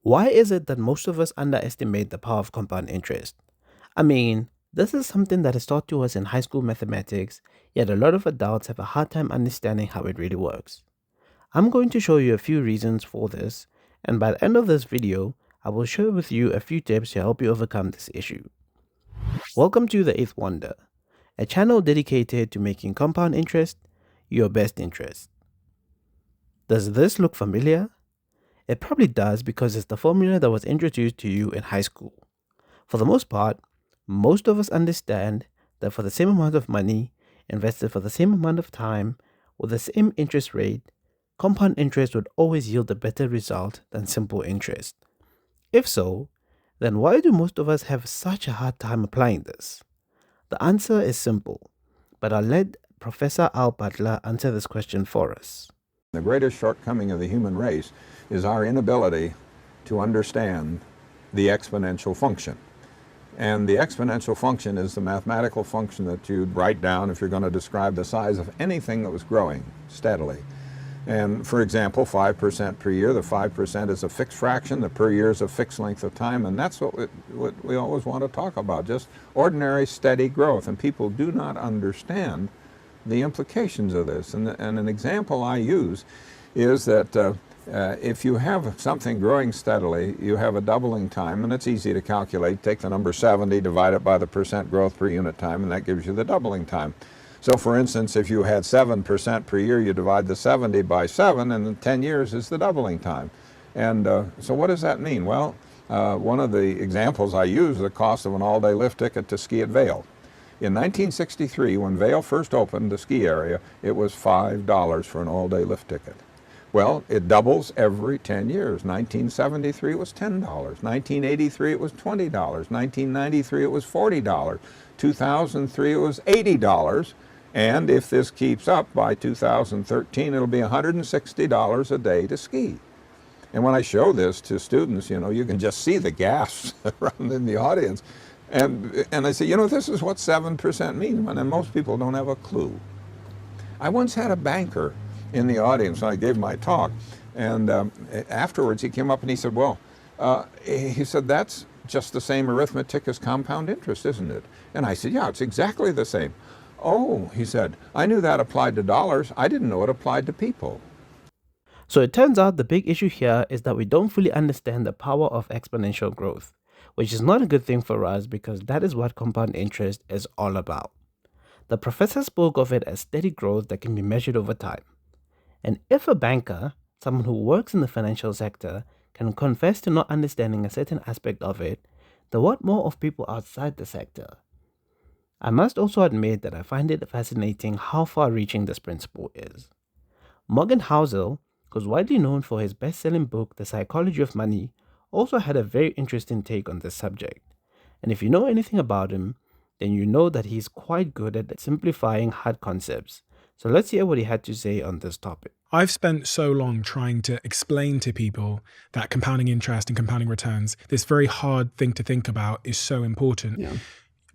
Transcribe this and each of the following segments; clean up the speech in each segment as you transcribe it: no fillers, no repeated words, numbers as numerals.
Why is it that most of us underestimate the power of compound interest? I mean, this is something that is taught to us in high school mathematics, yet a lot of adults have a hard time understanding how it really works. I'm going to show you a few reasons for this, and by the end of this video, I will share with you a few tips to help you overcome this issue. Welcome to the Eighth Wonder, a channel dedicated to making compound interest your best interest. Does this look familiar? It probably does because it's the formula that was introduced to you in high school. For the most part, most of us understand that for the same amount of money invested for the same amount of time with the same interest rate, compound interest would always yield a better result than simple interest. If so, then why do most of us have such a hard time applying this? The answer is simple, but I'll let Professor Al Butler answer this question for us. The greatest shortcoming of the human race is our inability to understand the exponential function. And the exponential function is the mathematical function that you'd write down if you're going to describe the size of anything that was growing steadily. And for example, 5% per year, the 5% is a fixed fraction, the per year is a fixed length of time, and that's what we always want to talk about, just ordinary steady growth. And people do not understand the implications of this. And an example I use is that if you have something growing steadily, you have a doubling time, and it's easy to calculate. Take the number 70, divide it by the percent growth per unit time, and that gives you the doubling time. So for instance, if you had 7% per year, you divide the 70 by 7, and in 10 years is the doubling time. And so what does that mean? Well, one of the examples I use is the cost of an all-day lift ticket to ski at Vail. In 1963, when Vail first opened the ski area, it was $5 for an all-day lift ticket. Well, it doubles every 10 years. 1973 it was $10. 1983 it was $20. 1993 it was $40. 2003 it was $80. And if this keeps up by 2013, it'll be $160 a day to ski. And when I show this to students, you can just see the gasps around in the audience. And I say, this is what 7% means, and most people don't have a clue. I once had a banker in the audience when I gave my talk, and afterwards he came up and he said, he said, that's just the same arithmetic as compound interest, isn't it? And I said, yeah, it's exactly the same. Oh, he said, I knew that applied to dollars. I didn't know it applied to people. So it turns out the big issue here is that we don't fully understand the power of exponential growth, which is not a good thing for us because that is what compound interest is all about. The professor spoke of it as steady growth that can be measured over time. And if a banker, someone who works in the financial sector, can confess to not understanding a certain aspect of it, then what more of people outside the sector? I must also admit that I find it fascinating how far-reaching this principle is. Morgan Housel, who's widely known for his best-selling book, The Psychology of Money, also had a very interesting take on this subject. And if you know anything about him, then you know that he's quite good at simplifying hard concepts. So let's hear what he had to say on this topic. I've spent so long trying to explain to people that compounding interest and compounding returns, this very hard thing to think about, is so important. Yeah.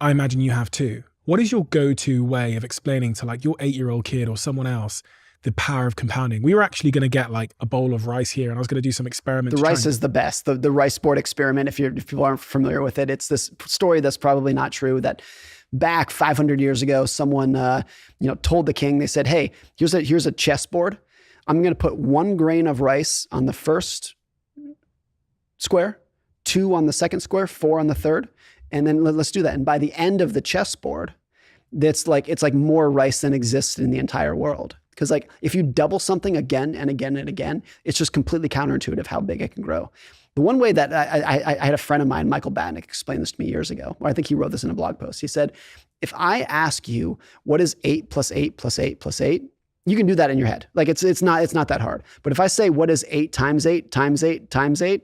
I imagine you have too. What is your go-to way of explaining to your 8-year-old kid or someone else the power of compounding? We were actually going to get a bowl of rice here, and I was going to do some experiments. The rice is the best. The rice board experiment, if people aren't familiar with it, it's this story that's probably not true, that back 500 years ago, someone told the king, they said, hey, here's a chessboard. I'm going to put 1 grain of rice on the first square, 2 on the second square, 4 on the third, and then let's do that. And by the end of the chessboard, it's like more rice than exists in the entire world. Because if you double something again and again and again, it's just completely counterintuitive how big it can grow. The one way that I had a friend of mine, Michael Batnick, explain this to me years ago, or I think he wrote this in a blog post. He said, if I ask you, what is 8 plus 8 plus 8 plus 8? You can do that in your head. It's not that hard. But if I say, what is 8 times 8 times 8 times 8?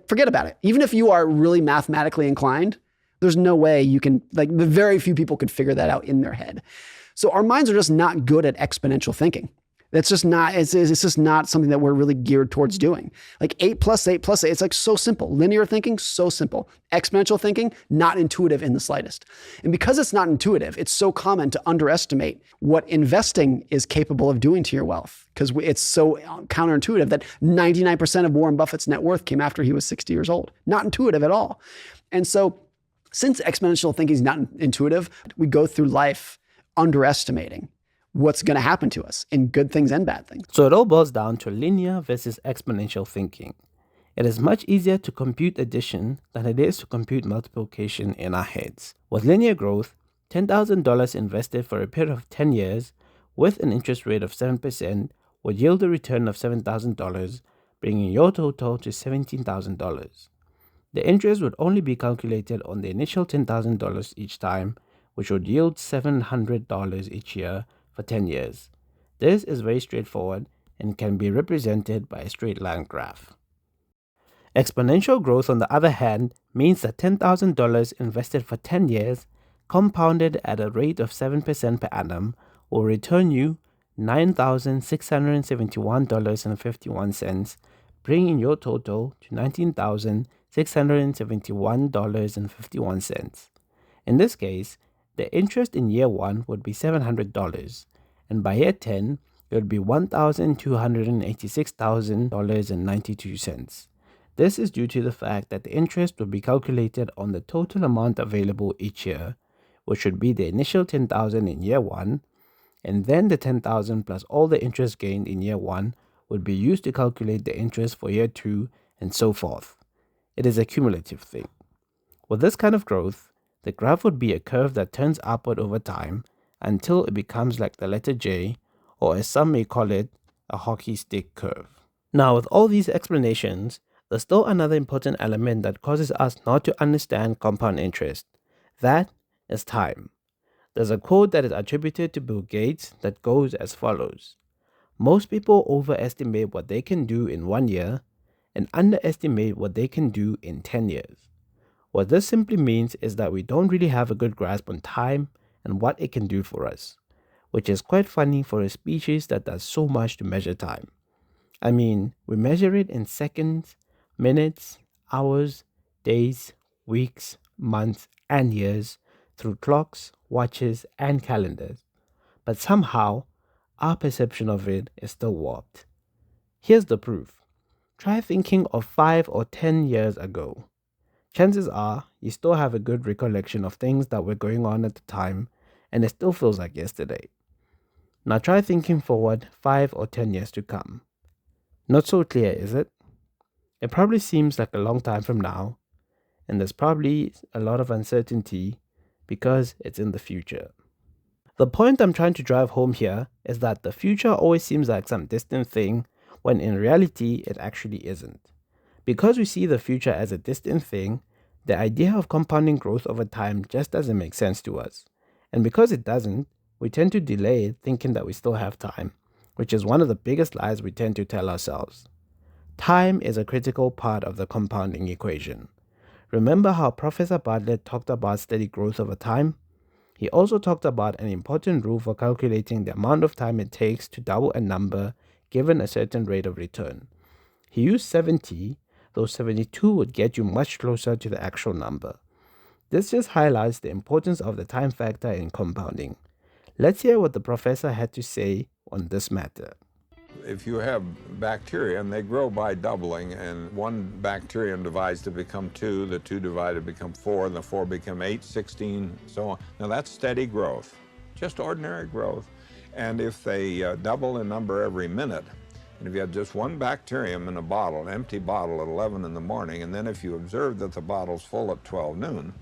Forget about it. Even if you are really mathematically inclined, there's no way you can, very few people could figure that out in their head. So our minds are just not good at exponential thinking. That's just not, it's just not something that we're really geared towards doing. Like 8 plus 8 plus 8, it's like so simple. Linear thinking, so simple. Exponential thinking, not intuitive in the slightest. And because it's not intuitive, it's so common to underestimate what investing is capable of doing to your wealth, because it's so counterintuitive that 99% of Warren Buffett's net worth came after he was 60 years old. Not intuitive at all. And so since exponential thinking is not intuitive, we go through life underestimating what's going to happen to us in good things and bad things. So it all boils down to linear versus exponential thinking. It is much easier to compute addition than it is to compute multiplication in our heads. With linear growth, $10,000 invested for a period of 10 years with an interest rate of 7% would yield a return of $7,000, bringing your total to $17,000. The interest would only be calculated on the initial $10,000 each time, which would yield $700 each year for 10 years. This is very straightforward and can be represented by a straight line graph. Exponential growth, on the other hand, means that $10,000 invested for 10 years, compounded at a rate of 7% per annum, will return you $9,671.51, bringing your total to $19,671.51. In this case, the interest in year 1 would be $700, and by year 10, it would be $1,286,000.92. This is due to the fact that the interest will be calculated on the total amount available each year, which would be the initial $10,000 in year 1, and then the $10,000 plus all the interest gained in year 1 would be used to calculate the interest for year 2, and so forth. It is a cumulative thing. With this kind of growth, the graph would be a curve that turns upward over time until it becomes like the letter J, or as some may call it, a hockey stick curve. Now, with all these explanations, there's still another important element that causes us not to understand compound interest. That is time. There's a quote that is attributed to Bill Gates that goes as follows: "Most people overestimate what they can do in 1 year and underestimate what they can do in 10 years. What this simply means is that we don't really have a good grasp on time and what it can do for us, which is quite funny for a species that does so much to measure time. I mean, we measure it in seconds, minutes, hours, days, weeks, months, and years through clocks, watches, and calendars. But somehow, our perception of it is still warped. Here's the proof. Try thinking of 5 or 10 years ago. Chances are you still have a good recollection of things that were going on at the time, and it still feels like yesterday. Now try thinking forward 5 or 10 years to come. Not so clear, is it? It probably seems like a long time from now, and there's probably a lot of uncertainty because it's in the future. The point I'm trying to drive home here is that the future always seems like some distant thing, when in reality it actually isn't. Because we see the future as a distant thing, the idea of compounding growth over time just doesn't make sense to us. And because it doesn't, we tend to delay it thinking that we still have time, which is one of the biggest lies we tend to tell ourselves. Time is a critical part of the compounding equation. Remember how Professor Bartlett talked about steady growth over time? He also talked about an important rule for calculating the amount of time it takes to double a number given a certain rate of return. He used 70, though 72 would get you much closer to the actual number. This just highlights the importance of the time factor in compounding. Let's hear what the professor had to say on this matter. If you have bacteria and they grow by doubling, and one bacterium divides to become 2, the 2 divided to become 4, and the 4 become 8, 16, so on. Now that's steady growth, just ordinary growth. And if they double in number every minute, and if you have just one bacterium in a bottle, an empty bottle at 11 in the morning, and then if you observe that the bottle's full at 12 noon,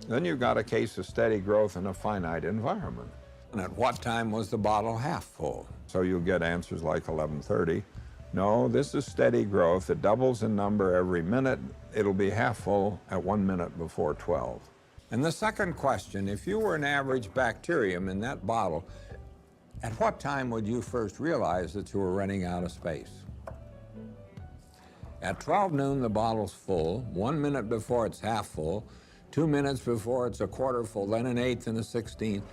then you've got a case of steady growth in a finite environment. And at what time was the bottle half full? So you'll get answers like 11:30. No, this is steady growth. It doubles in number every minute. It'll be half full at 1 minute before 12. And the second question, if you were an average bacterium in that bottle, at what time would you first realize that you were running out of space? At 12 noon, the bottle's full. 1 minute before it's half full. 2 minutes before it's a quarter full, then an eighth and a 16th.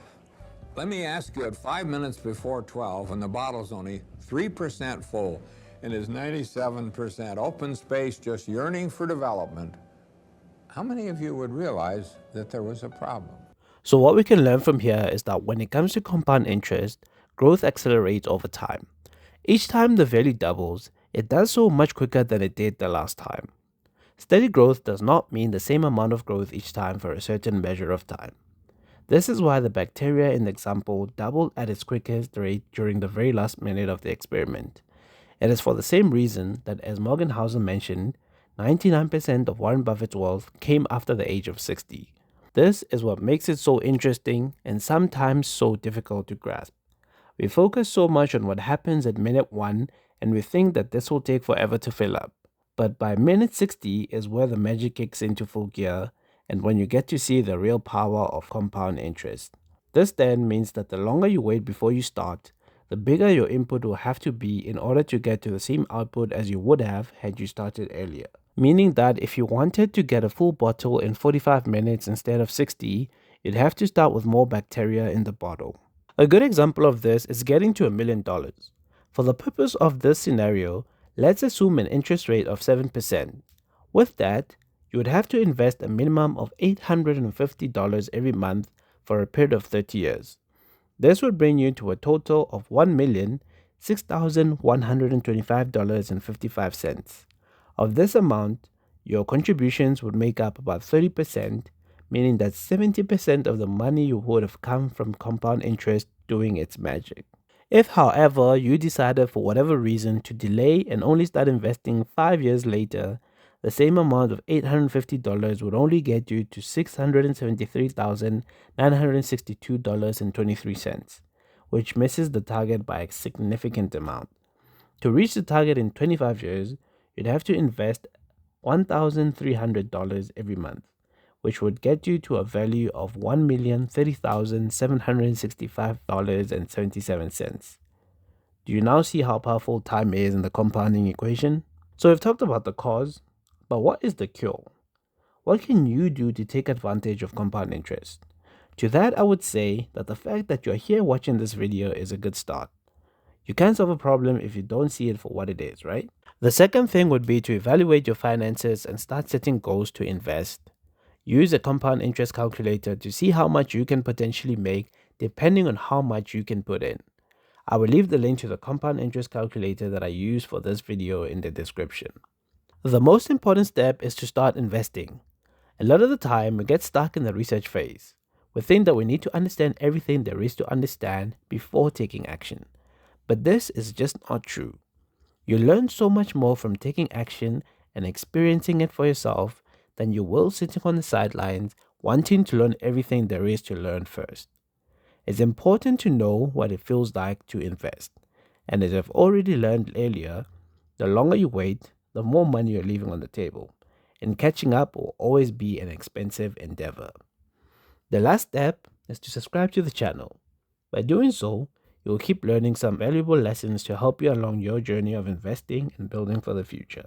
Let me ask you, at 5 minutes before 12, when the bottle's only 3% full and is 97% open space, just yearning for development, how many of you would realize that there was a problem? So what we can learn from here is that when it comes to compound interest, growth accelerates over time. Each time the value doubles, it does so much quicker than it did the last time. Steady growth does not mean the same amount of growth each time for a certain measure of time. This is why the bacteria in the example doubled at its quickest rate during the very last minute of the experiment. It is for the same reason that, as Morgan Housel mentioned, 99% of Warren Buffett's wealth came after the age of 60. This is what makes it so interesting and sometimes so difficult to grasp. We focus so much on what happens at minute 1 and we think that this will take forever to fill up. But by minute 60 is where the magic kicks into full gear and when you get to see the real power of compound interest. This then means that the longer you wait before you start, the bigger your input will have to be in order to get to the same output as you would have had you started earlier. Meaning that if you wanted to get a full bottle in 45 minutes instead of 60, you'd have to start with more bacteria in the bottle. A good example of this is getting to $1 million. For the purpose of this scenario, let's assume an interest rate of 7%. With that, you would have to invest a minimum of $850 every month for a period of 30 years. This would bring you to a total of $1,006,125.55. Of this amount, your contributions would make up about 30%, meaning that 70% of the money you would have come from compound interest doing its magic. If, however, you decided for whatever reason to delay and only start investing 5 years later, the same amount of $850 would only get you to $673,962.23, which misses the target by a significant amount. To reach the target in 25 years, you'd have to invest $1,300 every month, which would get you to a value of $1,030,765.77. Do you now see how powerful time is in the compounding equation? So we've talked about the cause, but what is the cure? What can you do to take advantage of compound interest? To that, I would say that the fact that you're here watching this video is a good start. You can't solve a problem if you don't see it for what it is, right? The second thing would be to evaluate your finances and start setting goals to invest. Use a compound interest calculator to see how much you can potentially make depending on how much you can put in. I will leave the link to the compound interest calculator that I use for this video in the description. The most important step is to start investing. A lot of the time we get stuck in the research phase. We think that we need to understand everything there is to understand before taking action. But this is just not true. You learn so much more from taking action and experiencing it for yourself than you will sitting on the sidelines wanting to learn everything there is to learn first. It's important to know what it feels like to invest. And as I've already learned earlier, the longer you wait, the more money you're leaving on the table. And catching up will always be an expensive endeavor. The last step is to subscribe to the channel. By doing so, you will keep learning some valuable lessons to help you along your journey of investing and building for the future.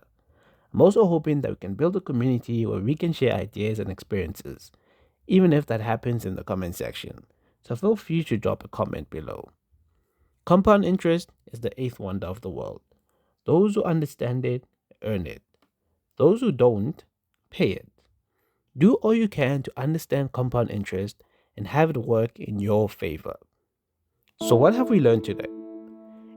I'm also hoping that we can build a community where we can share ideas and experiences, even if that happens in the comment section. So feel free to drop a comment below. Compound interest is the 8th wonder of the world. Those who understand it, earn it. Those who don't, pay it. Do all you can to understand compound interest and have it work in your favor. So what have we learned today?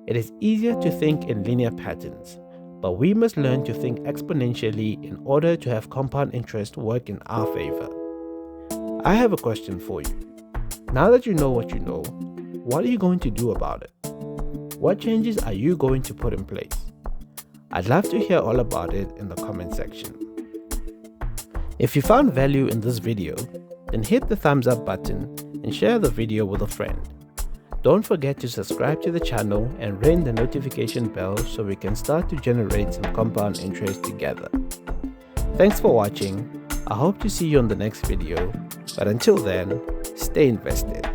It is easier to think in linear patterns, but we must learn to think exponentially in order to have compound interest work in our favor. I have a question for you. Now that you know what you know, what are you going to do about it? What changes are you going to put in place? I'd love to hear all about it in the comment section. If you found value in this video, then hit the thumbs up button and share the video with a friend. Don't forget to subscribe to the channel and ring the notification bell so we can start to generate some compound interest together. Thanks for watching. I hope to see you on the next video, but until then, stay invested.